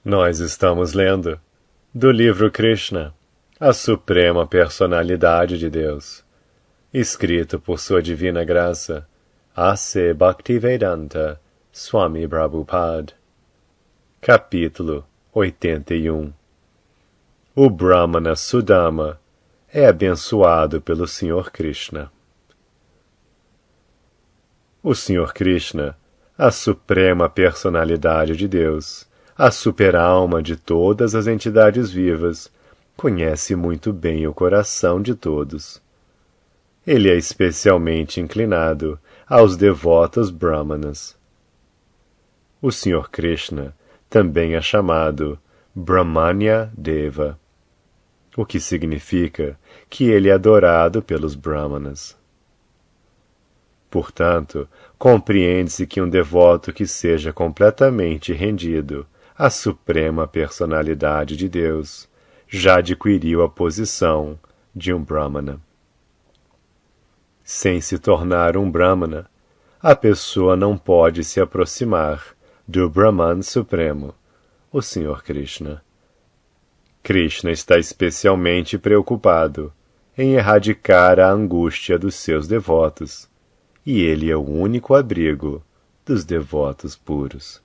Nós estamos lendo do livro Krishna, a Suprema Personalidade de Deus, escrito por Sua Divina Graça, A.C. Bhaktivedanta Swami Prabhupada. Capítulo 81. O Brahmana Sudama é abençoado pelo Sr. Krishna. O Sr. Krishna, a Suprema Personalidade de Deus, a super-alma de todas as entidades vivas, conhece muito bem o coração de todos. Ele é especialmente inclinado aos devotos brahmanas. O Sr. Krishna também é chamado Brahmanya Deva, o que significa que ele é adorado pelos brahmanas. Portanto, compreende-se que um devoto que seja completamente rendido à Suprema Personalidade de Deus já adquiriu a posição de um Brahmana. Sem se tornar um Brahmana, a pessoa não pode se aproximar do Brahman Supremo, o Sr. Krishna. Krishna está especialmente preocupado em erradicar a angústia dos seus devotos, e ele é o único abrigo dos devotos puros.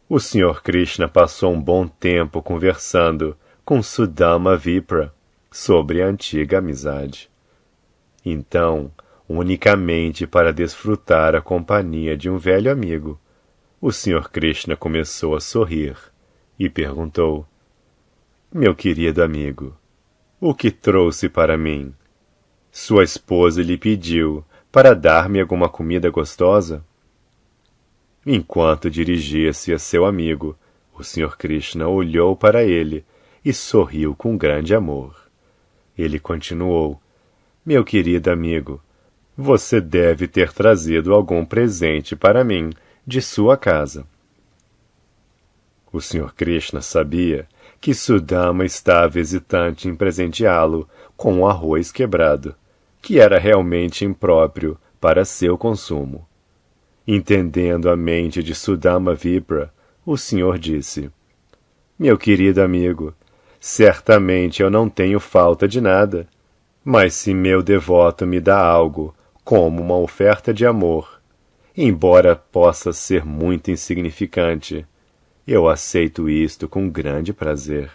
O Sr. Krishna passou um bom tempo conversando com Sudama Vipra sobre a antiga amizade. Então, unicamente para desfrutar a companhia de um velho amigo, o Sr. Krishna começou a sorrir e perguntou: "Meu querido amigo, o que trouxe para mim? Sua esposa lhe pediu para dar-me alguma comida gostosa?" Enquanto dirigia-se a seu amigo, o Sr. Krishna olhou para ele e sorriu com grande amor. Ele continuou: "Meu querido amigo, você deve ter trazido algum presente para mim de sua casa." O Sr. Krishna sabia que Sudama estava hesitante em presenteá-lo com um arroz quebrado, que era realmente impróprio para seu consumo. Entendendo a mente de Sudama Vipra, o Senhor disse: "Meu querido amigo, certamente eu não tenho falta de nada, mas se meu devoto me dá algo, como uma oferta de amor, embora possa ser muito insignificante, eu aceito isto com grande prazer.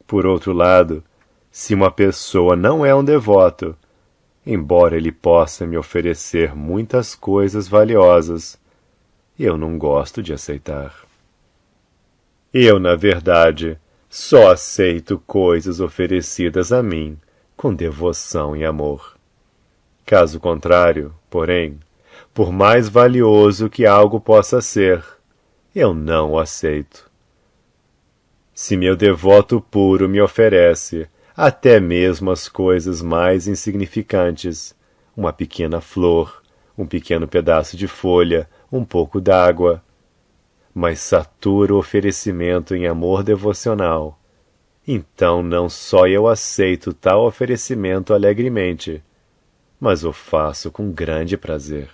Por outro lado, se uma pessoa não é um devoto, embora ele possa me oferecer muitas coisas valiosas, eu não gosto de aceitar. Eu, na verdade, só aceito coisas oferecidas a mim com devoção e amor. Caso contrário, porém, por mais valioso que algo possa ser, eu não o aceito. Se meu devoto puro me oferece até mesmo as coisas mais insignificantes, uma pequena flor, um pequeno pedaço de folha, um pouco d'água, mas satura o oferecimento em amor devocional, então não só eu aceito tal oferecimento alegremente, mas o faço com grande prazer."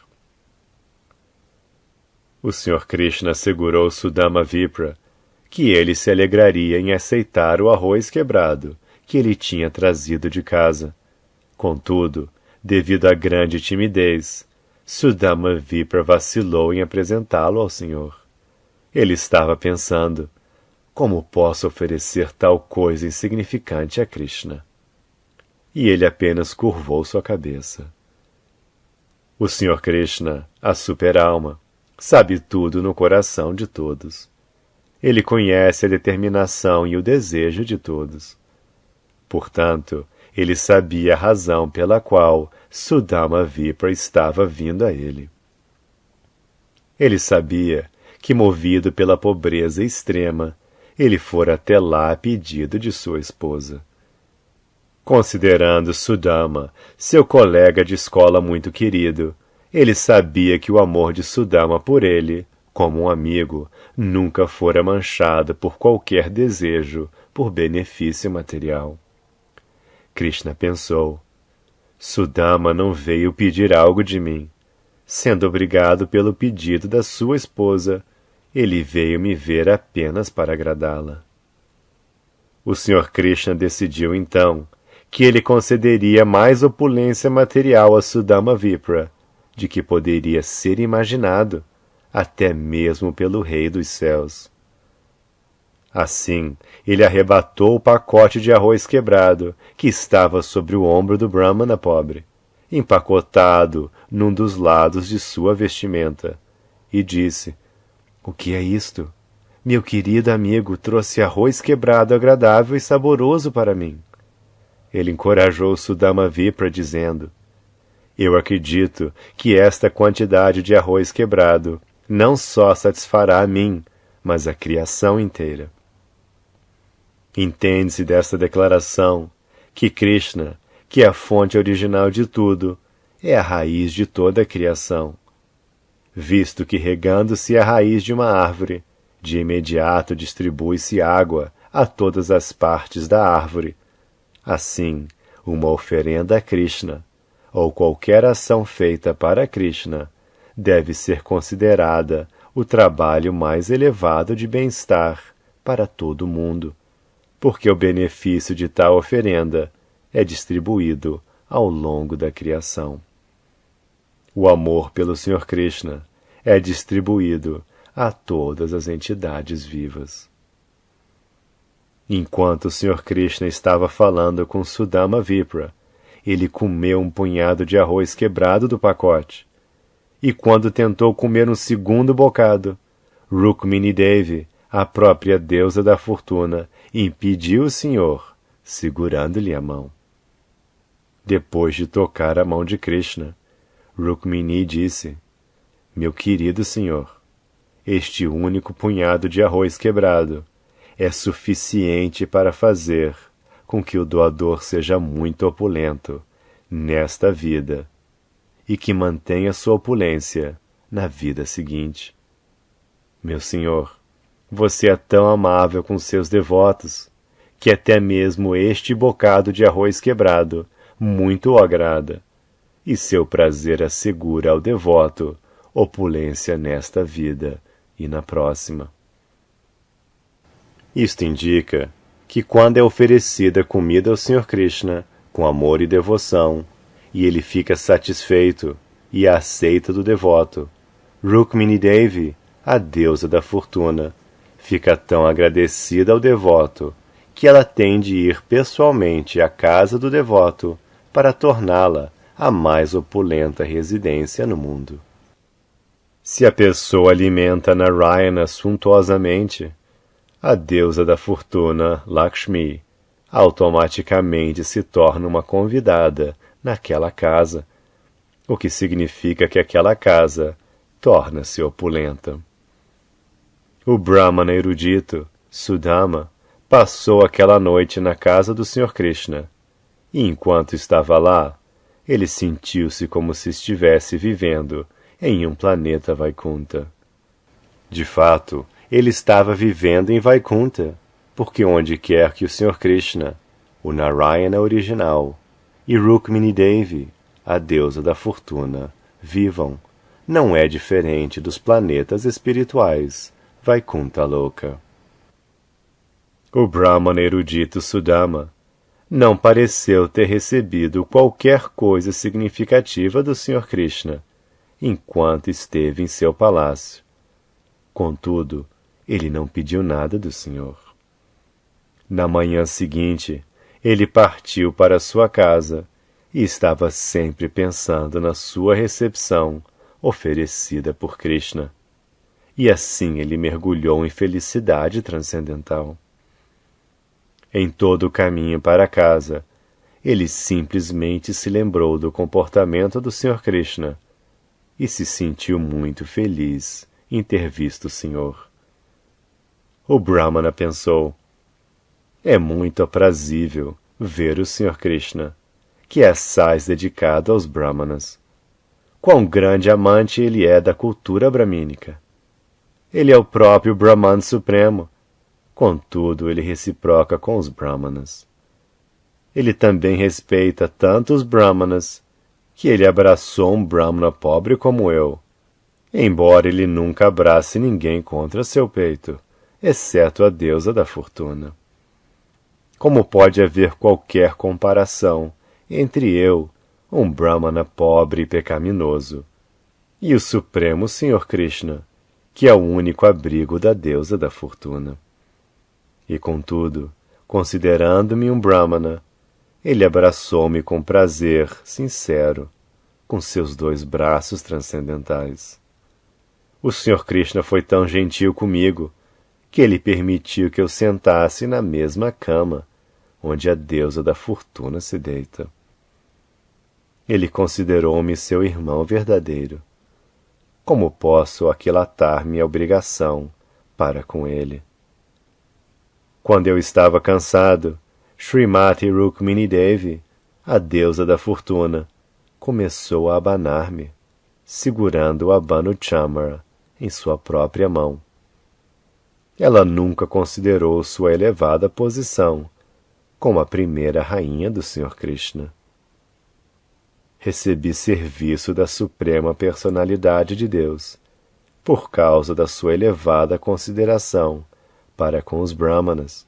O Sr. Krishna assegurou Sudama Vipra que ele se alegraria em aceitar o arroz quebrado que ele tinha trazido de casa. Contudo, devido à grande timidez, Sudama Vipra vacilou em apresentá-lo ao Senhor. Ele estava pensando: como posso oferecer tal coisa insignificante a Krishna? E ele apenas curvou sua cabeça. O Sr. Krishna, a super-alma, sabe tudo no coração de todos. Ele conhece a determinação e o desejo de todos. Portanto, ele sabia a razão pela qual Sudama Vipra estava vindo a ele. Ele sabia que, movido pela pobreza extrema, ele fora até lá a pedido de sua esposa. Considerando Sudama seu colega de escola muito querido, ele sabia que o amor de Sudama por ele, como um amigo, nunca fora manchado por qualquer desejo por benefício material. Krishna pensou: Sudama não veio pedir algo de mim. Sendo obrigado pelo pedido da sua esposa, Ele veio me ver apenas para agradá-la. O Sr. Krishna decidiu então que ele concederia mais opulência material a Sudama Vipra, de que poderia ser imaginado, até mesmo pelo Rei dos Céus. Assim, ele arrebatou o pacote de arroz quebrado que estava sobre o ombro do Brahmana pobre, empacotado num dos lados de sua vestimenta, e disse: "O que é isto? Meu querido amigo trouxe arroz quebrado agradável e saboroso para mim." Ele encorajou Sudama Vipra dizendo: "Eu acredito que esta quantidade de arroz quebrado não só satisfará a mim, mas a criação inteira." Entende-se desta declaração que Krishna, que é a fonte original de tudo, é a raiz de toda a criação. Visto que, regando-se a raiz de uma árvore, de imediato distribui-se água a todas as partes da árvore, assim, uma oferenda a Krishna, ou qualquer ação feita para Krishna, deve ser considerada o trabalho mais elevado de bem-estar para todo o mundo, porque o benefício de tal oferenda é distribuído ao longo da criação. O amor pelo Sr. Krishna é distribuído a todas as entidades vivas. Enquanto o Sr. Krishna estava falando com Sudama Vipra, ele comeu um punhado de arroz quebrado do pacote, e quando tentou comer um segundo bocado, Rukmini Devi, a própria deusa da fortuna, impediu o Senhor, segurando-lhe a mão. Depois de tocar a mão de Krishna, Rukmini disse: "Meu querido Senhor, este único punhado de arroz quebrado é suficiente para fazer com que o doador seja muito opulento nesta vida e que mantenha sua opulência na vida seguinte. Meu Senhor, você é tão amável com seus devotos que até mesmo este bocado de arroz quebrado muito o agrada, e seu prazer assegura ao devoto opulência nesta vida e na próxima." Isto indica que quando é oferecida comida ao Sr. Krishna com amor e devoção, e ele fica satisfeito e a aceita do devoto, Rukmini Devi, a deusa da fortuna, fica tão agradecida ao devoto que ela tem de ir pessoalmente à casa do devoto para torná-la a mais opulenta residência no mundo. Se a pessoa alimenta Narayana suntuosamente, a deusa da fortuna, Lakshmi, automaticamente se torna uma convidada naquela casa, o que significa que aquela casa torna-se opulenta. O Brahmana erudito, Sudama, passou aquela noite na casa do Sr. Krishna, e enquanto estava lá, ele sentiu-se como se estivesse vivendo em um planeta Vaikunta. De fato, ele estava vivendo em Vaikunta, porque onde quer que o Sr. Krishna, o Narayana original, e Rukmini Devi, a deusa da fortuna, vivam, não é diferente dos planetas espirituais Vaikunta Loka. O Brahmana erudito Sudama não pareceu ter recebido qualquer coisa significativa do Sr. Krishna enquanto esteve em seu palácio. Contudo, ele não pediu nada do Senhor. Na manhã seguinte, ele partiu para sua casa e estava sempre pensando na sua recepção oferecida por Krishna. E assim ele mergulhou em felicidade transcendental. Em todo o caminho para casa, ele simplesmente se lembrou do comportamento do Sr. Krishna e se sentiu muito feliz em ter visto o Senhor. O Brahmana pensou: é muito aprazível ver o Sr. Krishna, que é assaz dedicado aos Brahmanas. Quão grande amante ele é da cultura bramínica! Ele é o próprio Brahman Supremo, contudo ele reciproca com os Brahmanas. Ele também respeita tanto os Brahmanas, que ele abraçou um Brahmana pobre como eu, embora ele nunca abrace ninguém contra seu peito, exceto a deusa da fortuna. Como pode haver qualquer comparação entre eu, um Brahmana pobre e pecaminoso, e o Supremo Senhor Krishna, que é o único abrigo da deusa da fortuna? E contudo, considerando-me um Brahmana, ele abraçou-me com prazer sincero, com seus 2 braços transcendentais. O Senhor Krishna foi tão gentil comigo que ele permitiu que eu sentasse na mesma cama onde a deusa da fortuna se deita. Ele considerou-me seu irmão verdadeiro. Como posso aquilatar minha obrigação para com ele? Quando eu estava cansado, Srimati Rukmini Devi, a deusa da fortuna, começou a abanar-me, segurando a Banu Chamara em sua própria mão. Ela nunca considerou sua elevada posição como a primeira rainha do Senhor Krishna. Recebi serviço da Suprema Personalidade de Deus, por causa da sua elevada consideração para com os Brahmanas,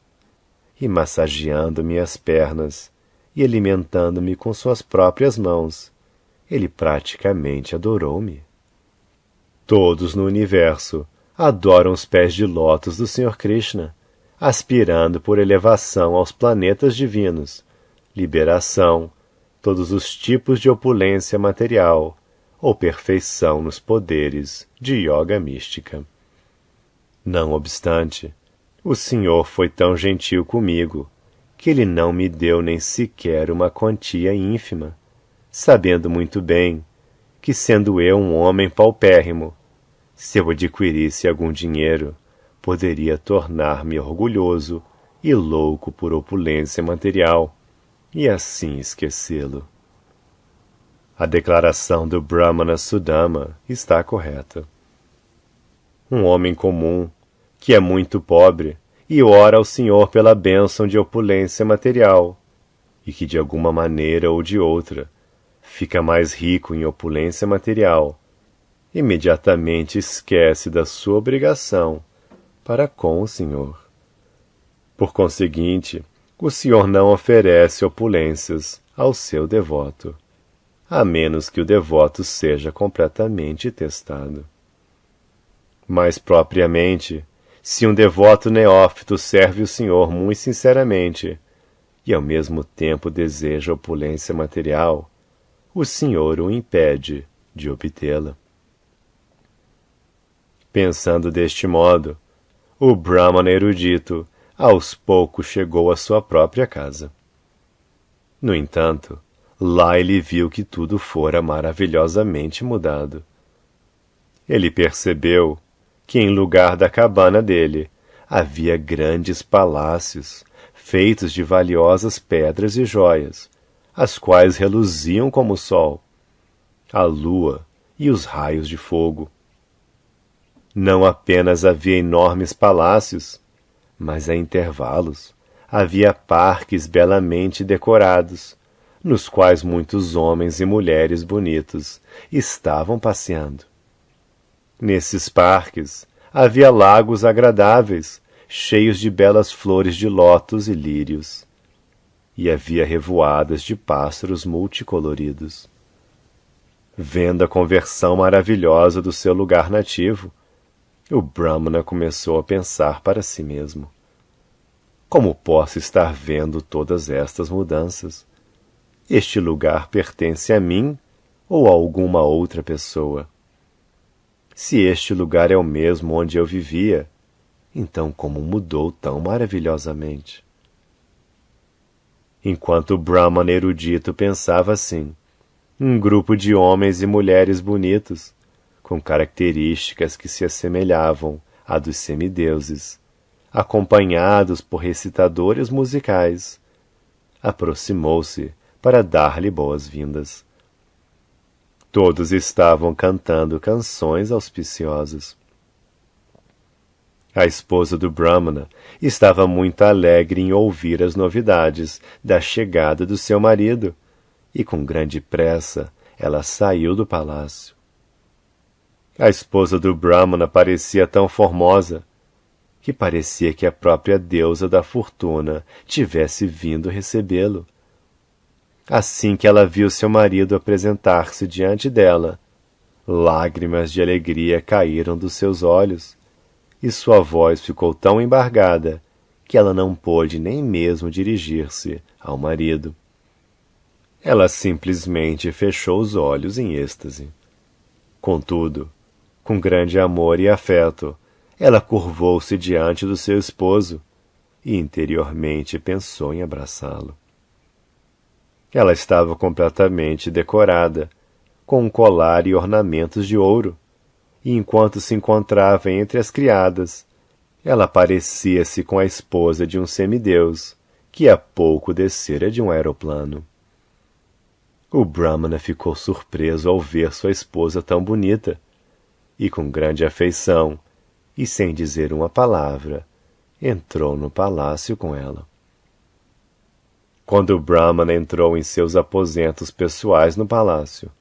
e massageando-me as pernas e alimentando-me com suas próprias mãos, ele praticamente adorou-me. Todos no universo adoram os pés de lótus do Senhor Krishna, aspirando por elevação aos planetas divinos, liberação, todos os tipos de opulência material ou perfeição nos poderes de yoga mística. Não obstante, o Senhor foi tão gentil comigo que ele não me deu nem sequer uma quantia ínfima, sabendo muito bem que, sendo eu um homem paupérrimo, se eu adquirisse algum dinheiro, poderia tornar-me orgulhoso e louco por opulência material, e assim esquecê-lo. A declaração do Brahmana Sudama está correta. Um homem comum, que é muito pobre, e ora ao Senhor pela bênção de opulência material, e que de alguma maneira ou de outra fica mais rico em opulência material, imediatamente esquece da sua obrigação para com o Senhor. Por conseguinte, o Senhor não oferece opulências ao seu devoto, a menos que o devoto seja completamente testado. Mais propriamente, se um devoto neófito serve o Senhor muito sinceramente e ao mesmo tempo deseja opulência material, o Senhor o impede de obtê-la. Pensando deste modo, o Brahmana erudito aos poucos chegou à sua própria casa. No entanto, lá ele viu que tudo fora maravilhosamente mudado. Ele percebeu que em lugar da cabana dele havia grandes palácios feitos de valiosas pedras e joias, as quais reluziam como o sol, a lua e os raios de fogo. Não apenas havia enormes palácios, mas a intervalos havia parques belamente decorados, nos quais muitos homens e mulheres bonitos estavam passeando. Nesses parques havia lagos agradáveis, cheios de belas flores de lótus e lírios, e havia revoadas de pássaros multicoloridos. Vendo a conversão maravilhosa do seu lugar nativo, o Brahmana começou a pensar para si mesmo: como posso estar vendo todas estas mudanças? Este lugar pertence a mim ou a alguma outra pessoa? Se este lugar é o mesmo onde eu vivia, então como mudou tão maravilhosamente? Enquanto o Brahmana erudito pensava assim, um grupo de homens e mulheres bonitos, com características que se assemelhavam à dos semideuses, acompanhados por recitadores musicais, aproximou-se para dar-lhe boas-vindas. Todos estavam cantando canções auspiciosas. A esposa do Brahmana estava muito alegre em ouvir as novidades da chegada do seu marido, e com grande pressa ela saiu do palácio. A esposa do Brahmana parecia tão formosa que parecia que a própria deusa da fortuna tivesse vindo recebê-lo. Assim que ela viu seu marido apresentar-se diante dela, lágrimas de alegria caíram dos seus olhos, e sua voz ficou tão embargada que ela não pôde nem mesmo dirigir-se ao marido. Ela simplesmente fechou os olhos em êxtase. Contudo, com grande amor e afeto, ela curvou-se diante do seu esposo e interiormente pensou em abraçá-lo. Ela estava completamente decorada, com um colar e ornamentos de ouro, e enquanto se encontrava entre as criadas, ela parecia-se com a esposa de um semideus que há pouco descera de um aeroplano. O Brahmana ficou surpreso ao ver sua esposa tão bonita, e com grande afeição, e sem dizer uma palavra, entrou no palácio com ela. Quando o Brahmana entrou em seus aposentos pessoais no palácio,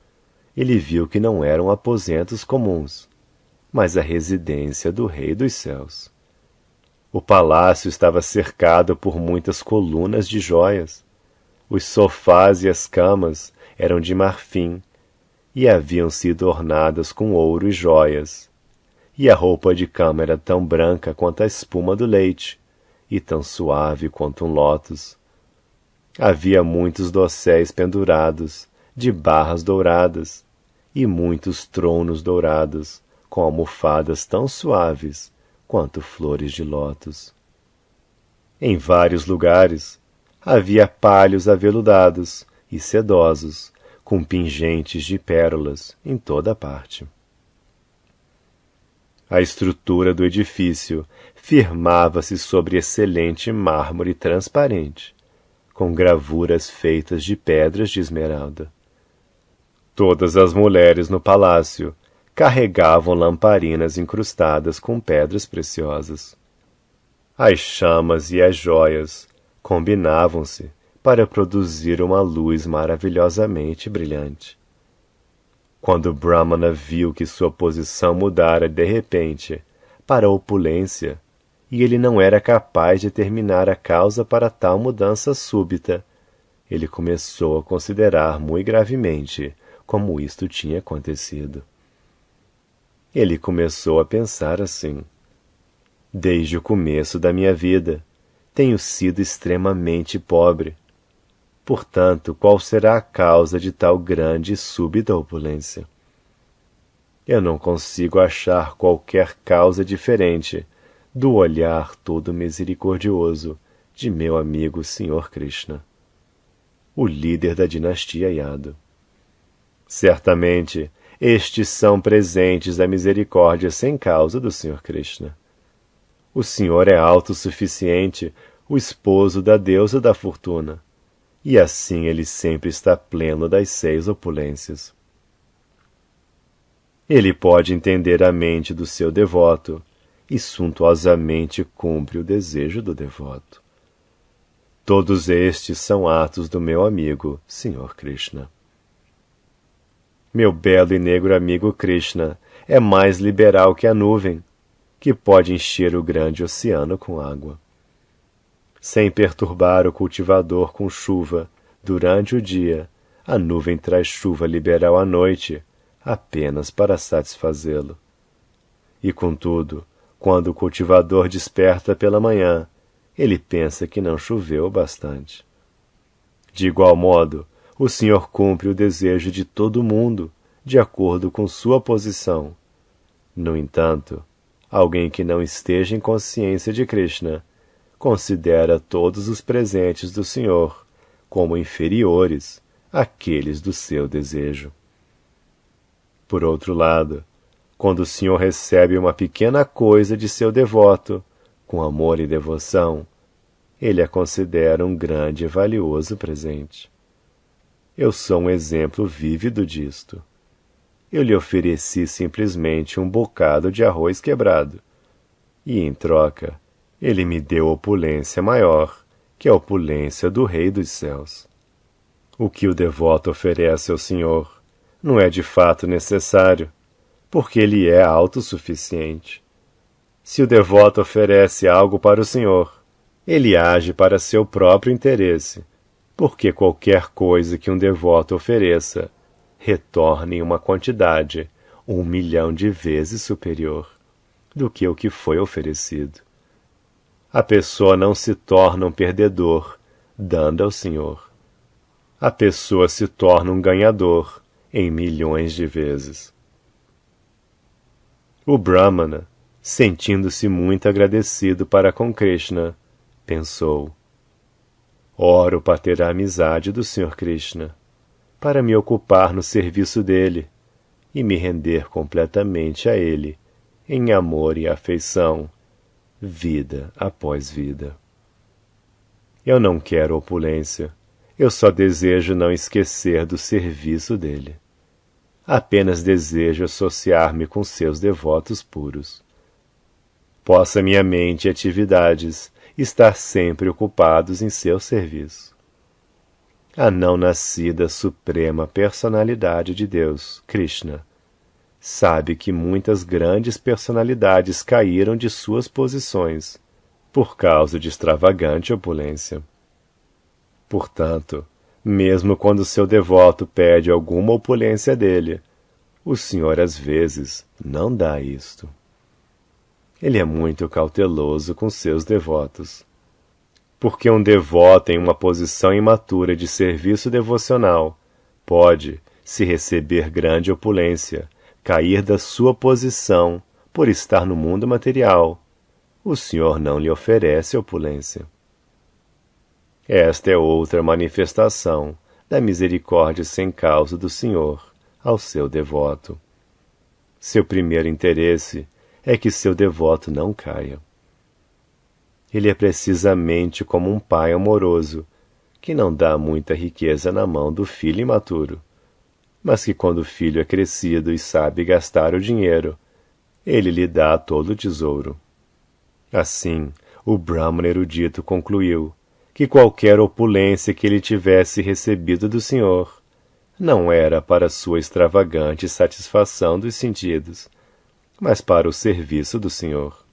ele viu que não eram aposentos comuns, mas a residência do Rei dos Céus. O palácio estava cercado por muitas colunas de joias. Os sofás e as camas eram de marfim e haviam sido ornadas com ouro e joias. E a roupa de cama era tão branca quanto a espuma do leite e tão suave quanto um lótus. Havia muitos dosséis pendurados, de barras douradas, e muitos tronos dourados, com almofadas tão suaves quanto flores de lótus. Em vários lugares havia palhos aveludados e sedosos, com pingentes de pérolas em toda a parte. A estrutura do edifício firmava-se sobre excelente mármore transparente, com gravuras feitas de pedras de esmeralda. Todas as mulheres no palácio carregavam lamparinas incrustadas com pedras preciosas. As chamas e as joias combinavam-se para produzir uma luz maravilhosamente brilhante. Quando Brahmana viu que sua posição mudara de repente para a opulência, e ele não era capaz de determinar a causa para tal mudança súbita, ele começou a considerar muito gravemente como isto tinha acontecido. Ele começou a pensar assim: desde o começo da minha vida, tenho sido extremamente pobre. Portanto, qual será a causa de tal grande e súbita opulência? Eu não consigo achar qualquer causa diferente do olhar todo misericordioso de meu amigo Sr. Krishna, o líder da dinastia Yadu. Certamente, estes são presentes da misericórdia sem causa do Sr. Krishna. O Senhor é autossuficiente, o esposo da deusa da fortuna, e assim ele sempre está pleno das 6 opulências. Ele pode entender a mente do seu devoto e suntuosamente cumpre o desejo do devoto. Todos estes são atos do meu amigo, Sr. Krishna. Meu belo e negro amigo Krishna é mais liberal que a nuvem, que pode encher o grande oceano com água. Sem perturbar o cultivador com chuva durante o dia, a nuvem traz chuva liberal à noite, apenas para satisfazê-lo. E, contudo, quando o cultivador desperta pela manhã, ele pensa que não choveu bastante. De igual modo, o Senhor cumpre o desejo de todo mundo, de acordo com sua posição. No entanto, alguém que não esteja em consciência de Krishna considera todos os presentes do Senhor como inferiores àqueles do seu desejo. Por outro lado, quando o Senhor recebe uma pequena coisa de seu devoto, com amor e devoção, ele a considera um grande e valioso presente. Eu sou um exemplo vívido disto. Eu lhe ofereci simplesmente um bocado de arroz quebrado, e, em troca, ele me deu opulência maior, que a opulência do Rei dos Céus. O que o devoto oferece ao Senhor não é de fato necessário, porque ele é autossuficiente. Se o devoto oferece algo para o Senhor, ele age para seu próprio interesse, porque qualquer coisa que um devoto ofereça retorna em uma quantidade 1.000.000 de vezes superior do que o que foi oferecido. A pessoa não se torna um perdedor dando ao Senhor. A pessoa se torna um ganhador em milhões de vezes. O Brahmana, sentindo-se muito agradecido para com Krishna, pensou: oro para ter a amizade do Sr. Krishna, para me ocupar no serviço dele e me render completamente a ele, em amor e afeição, vida após vida. Eu não quero opulência, eu só desejo não esquecer do serviço dele. Apenas desejo associar-me com seus devotos puros. Possa minha mente e atividades estar sempre ocupados em seu serviço. A não nascida suprema personalidade de Deus, Krishna, sabe que muitas grandes personalidades caíram de suas posições por causa de extravagante opulência. Portanto, mesmo quando seu devoto pede alguma opulência dele, o Senhor às vezes não dá isto. Ele é muito cauteloso com seus devotos. Porque um devoto em uma posição imatura de serviço devocional pode, se receber grande opulência, cair da sua posição por estar no mundo material. O Senhor não lhe oferece opulência. Esta é outra manifestação da misericórdia sem causa do Senhor ao seu devoto. Seu primeiro interesse é que seu devoto não caia. Ele é precisamente como um pai amoroso, que não dá muita riqueza na mão do filho imaturo, mas que quando o filho é crescido e sabe gastar o dinheiro, ele lhe dá todo o tesouro. Assim, o Brahmana erudito concluiu que qualquer opulência que ele tivesse recebido do Senhor não era para sua extravagante satisfação dos sentidos, mas para o serviço do Senhor.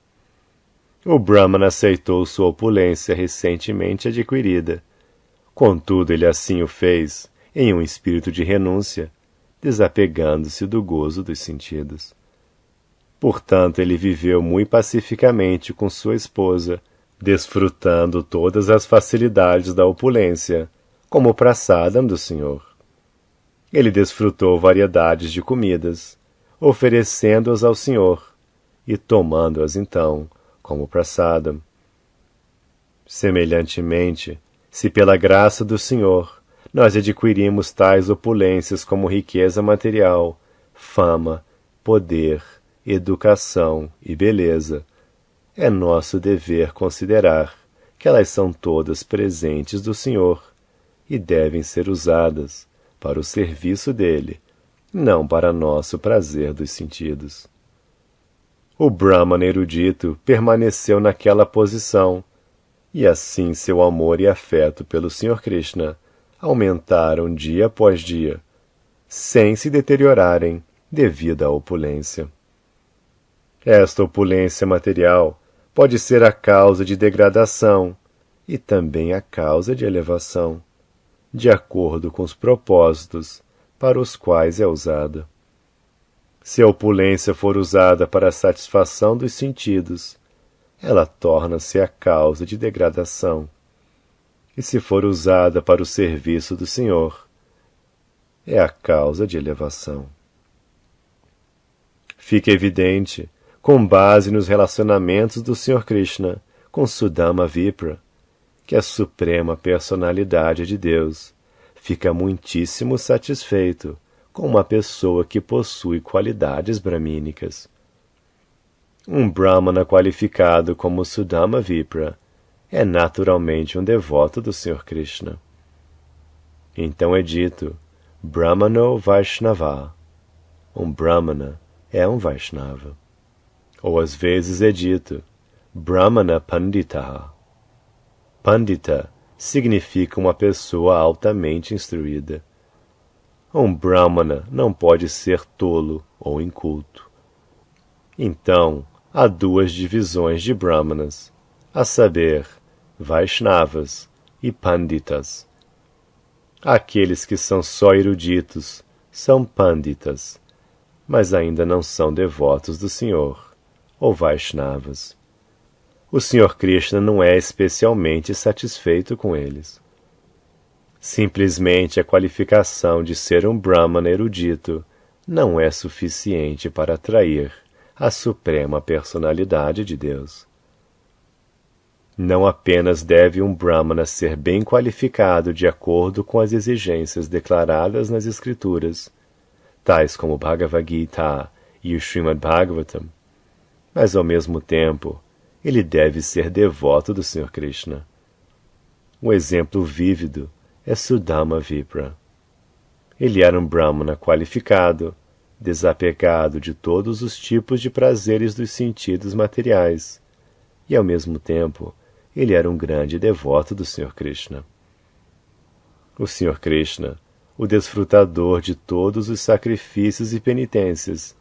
O Brahmana aceitou sua opulência recentemente adquirida. Contudo, ele assim o fez em um espírito de renúncia, desapegando-se do gozo dos sentidos. Portanto, ele viveu muito pacificamente com sua esposa, desfrutando todas as facilidades da opulência, como o prasadam do Senhor. Ele desfrutou variedades de comidas, oferecendo-as ao Senhor e tomando-as então como prasadam. Semelhantemente, se pela graça do Senhor nós adquirimos tais opulências como riqueza material, fama, poder, educação e beleza, é nosso dever considerar que elas são todas presentes do Senhor e devem ser usadas para o serviço dele, não para nosso prazer dos sentidos. O Brahmana erudito permaneceu naquela posição, e assim seu amor e afeto pelo Sr. Krishna aumentaram dia após dia, sem se deteriorarem devido à opulência. Esta opulência material pode ser a causa de degradação e também a causa de elevação, de acordo com os propósitos para os quais é usada. Se a opulência for usada para a satisfação dos sentidos, ela torna-se a causa de degradação. E se for usada para o serviço do Senhor, é a causa de elevação. Fica evidente, com base nos relacionamentos do Sr. Krishna com Sudama Vipra, que a suprema personalidade de Deus fica muitíssimo satisfeito com uma pessoa que possui qualidades bramínicas. Um Brahmana qualificado como Sudama Vipra é naturalmente um devoto do Sr. Krishna. Então é dito Brahmano Vaishnava. Um Brahmana é um Vaishnava. Ou às vezes é dito Brahmana Pandita. Pandita significa uma pessoa altamente instruída. Um Brahmana não pode ser tolo ou inculto, Então, há duas divisões de Brahmanas, a saber, Vaishnavas e Panditas. Aqueles que são só eruditos são Panditas, mas ainda não são devotos do Senhor, ou Vaishnavas. O Senhor Krishna não é especialmente satisfeito com eles. Simplesmente a qualificação de ser um Brahmana erudito não é suficiente para atrair a suprema personalidade de Deus. Não apenas deve um Brahmana ser bem qualificado de acordo com as exigências declaradas nas Escrituras, tais como o Bhagavad Gita e o Srimad Bhagavatam, mas ao mesmo tempo ele deve ser devoto do Senhor Krishna. Um exemplo vívido é Sudama Vipra. Ele era um Brahmana qualificado, desapegado de todos os tipos de prazeres dos sentidos materiais, e ao mesmo tempo ele era um grande devoto do Senhor Krishna. O Senhor Krishna, o desfrutador de todos os sacrifícios e penitências,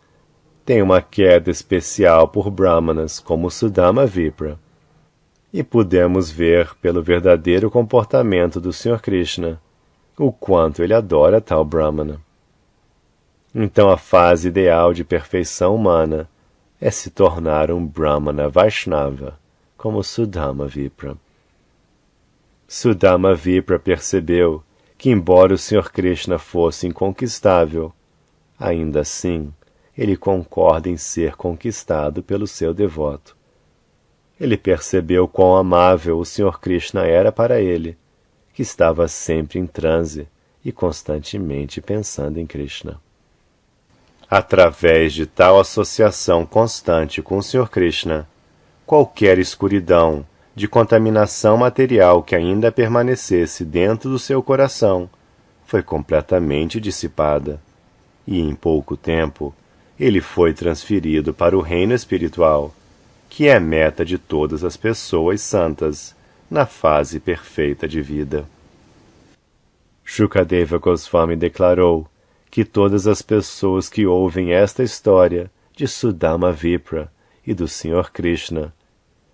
tem uma queda especial por Brahmanas como Sudama Vipra, e podemos ver pelo verdadeiro comportamento do Senhor Krishna o quanto ele adora tal Brahmana. Então a fase ideal de perfeição humana é se tornar um Brahmana Vaishnava, como Sudama Vipra. Sudama Vipra percebeu que, embora o Senhor Krishna fosse inconquistável, ainda assim ele concorda em ser conquistado pelo seu devoto. Ele percebeu quão amável o Senhor Krishna era para ele, que estava sempre em transe e constantemente pensando em Krishna. Através de tal associação constante com o Senhor Krishna, qualquer escuridão de contaminação material que ainda permanecesse dentro do seu coração foi completamente dissipada, e em pouco tempo ele foi transferido para o reino espiritual, que é a meta de todas as pessoas santas na fase perfeita de vida. Shukadeva Goswami declarou que todas as pessoas que ouvem esta história de Sudama Vipra e do Senhor Krishna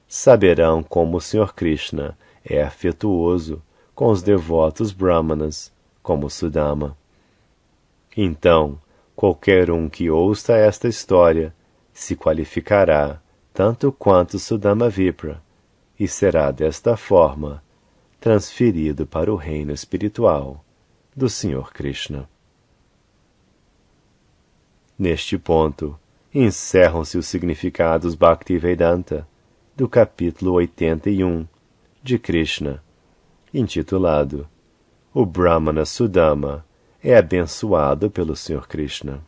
saberão como o Senhor Krishna é afetuoso com os devotos brahmanas, como Sudama. Então, qualquer um que ouça esta história se qualificará tanto quanto Sudama Vipra, e será desta forma transferido para o reino espiritual do Senhor Krishna. Neste ponto, encerram-se os significados Bhaktivedanta do capítulo 81 de Krishna, intitulado O Brahmana Sudama é abençoado pelo Senhor Krishna.